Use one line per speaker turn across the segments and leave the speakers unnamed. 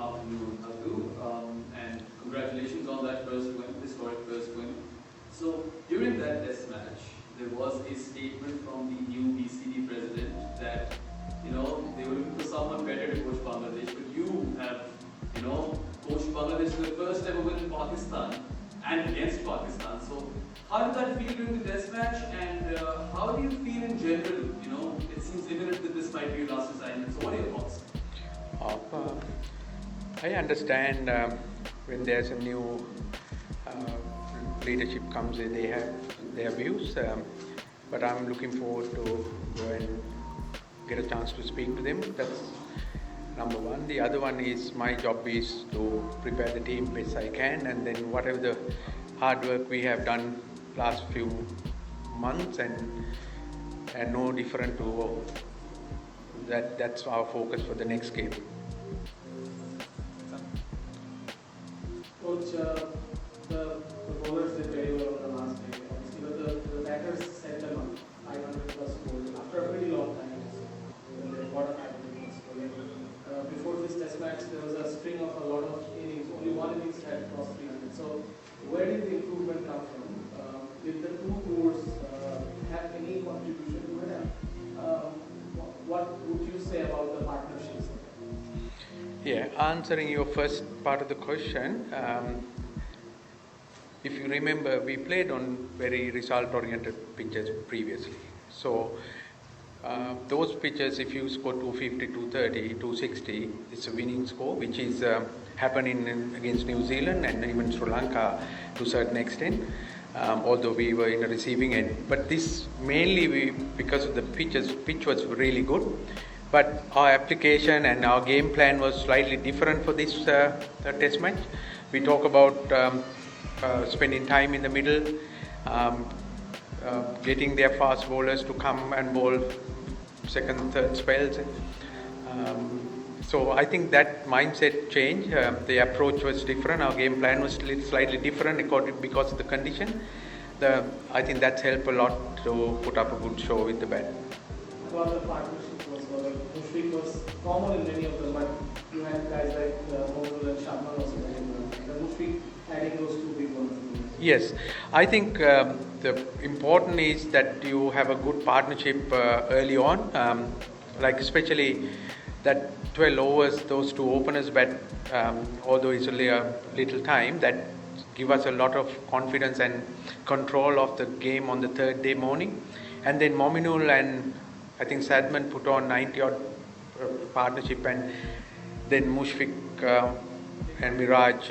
afternoon, Abdul, and congratulations on that first win, historic first win. So during that test match, there was a statement from the new BCD president that they were looking for someone better to coach Bangladesh, but you have coached Bangladesh to the first ever win in Pakistan and against Pakistan. So how did that feel during the test match, and how do you feel in general? It seems imminent that this might be your last assignment. So what are your thoughts?
I understand when there's a new leadership comes in, they have their views, but I'm looking forward to go and get a chance to speak to them. That's number one. The other one is my job is to prepare the team best I can, and then whatever the hard work we have done last few months and no different to that's our focus for the next game.
Coach, the bowlers did very well on the last day. Obviously, but the batters set them up 500 plus goals after a pretty long time. When they got a 500 plus goal. Before this test match, there was a string of a lot of innings. Only one innings had crossed 300. So, where did the improvement come from? Did the two tours have any contribution to it? What would you say about the partnerships?
Yeah, answering your first part of the question, if you remember, we played on very result-oriented pitches previously. So those pitches, if you score 250, 230, 260, it's a winning score, which is happening against New Zealand and even Sri Lanka to a certain extent. Although we were in the receiving end, but this mainly because of the pitch was really good. But our application and our game plan was slightly different for this test match. We talk about spending time in the middle, getting their fast bowlers to come and bowl second, third spells. So I think that mindset changed. The approach was different. Our game plan was slightly different because of the condition. I think that's helped a lot to put up a good show with the bat.
About the partnership was Mushfiq was common in many of them, but you had guys like Mohul and Sharma also very well. Mushfiq adding those two big ones.
Yes, I think the important is that you have a good partnership early on, like especially that 12 overs, those two openers bat, although it's only a little time, that give us a lot of confidence and control of the game on the third day morning. And then Mominul and I think Sadman put on 90-odd partnership, and then Mushfiq and Miraj,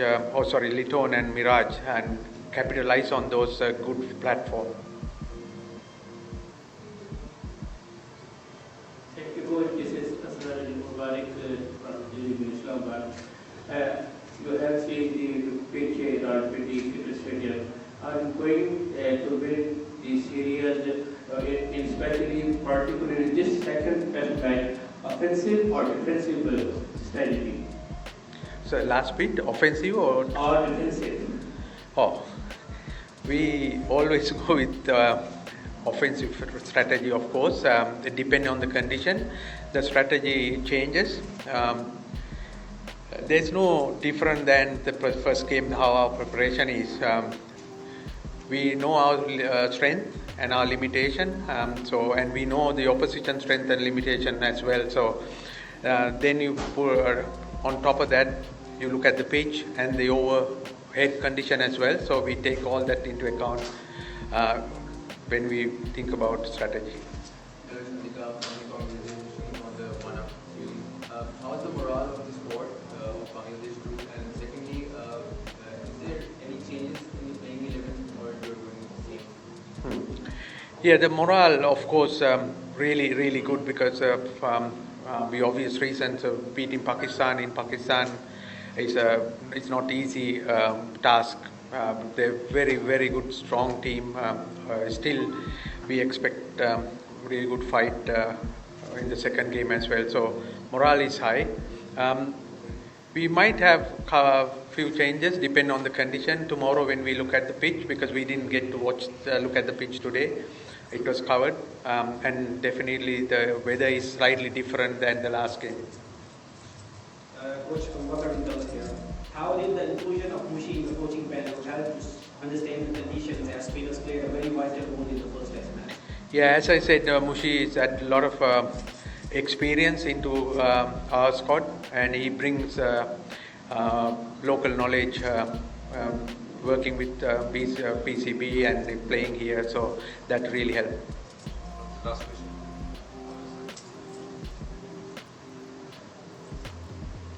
Liton and Miraj, and capitalize on those good platform.
Thank you, Coach. This is Asad Mubarak from Islamabad. You have seen the pitch around 20 cricket stadium. Are you going to win the series, especially particularly this second test match, offensive or defensive strategy?
So last bit, offensive or
defensive?
We always go with offensive strategy, of course. It depends on the condition. The strategy changes. There's no different than the first game, how our preparation is. We know our strength and our limitation, and we know the opposition strength and limitation as well. So then you put on top of that, you look at the pitch and the overhead condition as well. So we take all that into account when we think about strategy.
How's the morale of the sport of Bangladesh group? And secondly, is there any changes in the playing 11 or you're doing the same?
Yeah, the morale, of course, really, really good because of the obvious reasons of beating Pakistan in Pakistan it's not easy task. They're very, very good, strong team. Still, we expect really good fight in the second game as well. So morale is high. We might have a few changes depending on the condition tomorrow when we look at the pitch, because we didn't get to look at the pitch today. It was covered, and definitely the weather is slightly different than the last game.
coach from Wizardry does here. How did the inclusion of Mushi in the coaching panel help you understand the conditions as spinners played a very vital role in the first test match?
Yeah, as I said, Mushi has had a lot of experience into our squad, and he brings local knowledge, working with PCB and playing here, so that really helped.
Last question.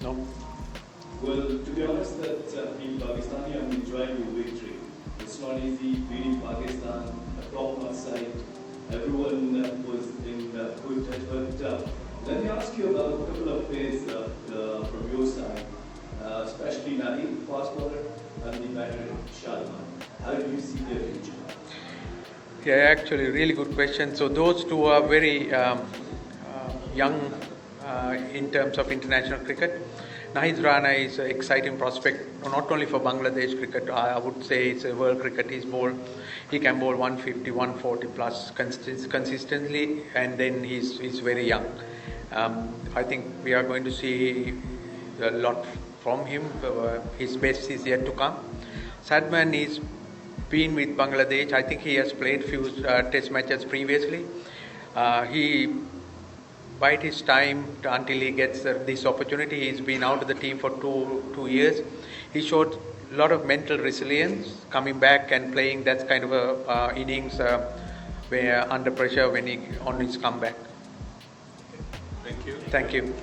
No?
Well, to be honest, that being Pakistani, I'm enjoying the victory. It's not easy beating Pakistan, a top-notch side. Everyone was in good touch. But let me ask you about a couple of plays from your side, especially Nadeem, fast bowler, and the batter, Shalman. How do you see their future?
Yeah, actually, really good question. So those two are very young in terms of international cricket. Nahid Rana is an exciting prospect, not only for Bangladesh cricket. I would say it's a world cricket. He can bowl 150, 140 plus consistently, and then he's very young. I think we are going to see a lot from him. His best is yet to come. Sadman is been with Bangladesh. I think he has played few test matches previously. He bide his time until he gets this opportunity. He's been out of the team for two years. He showed a lot of mental resilience coming back and playing that kind of a innings where under pressure when he on his comeback.
Thank you.
Thank you.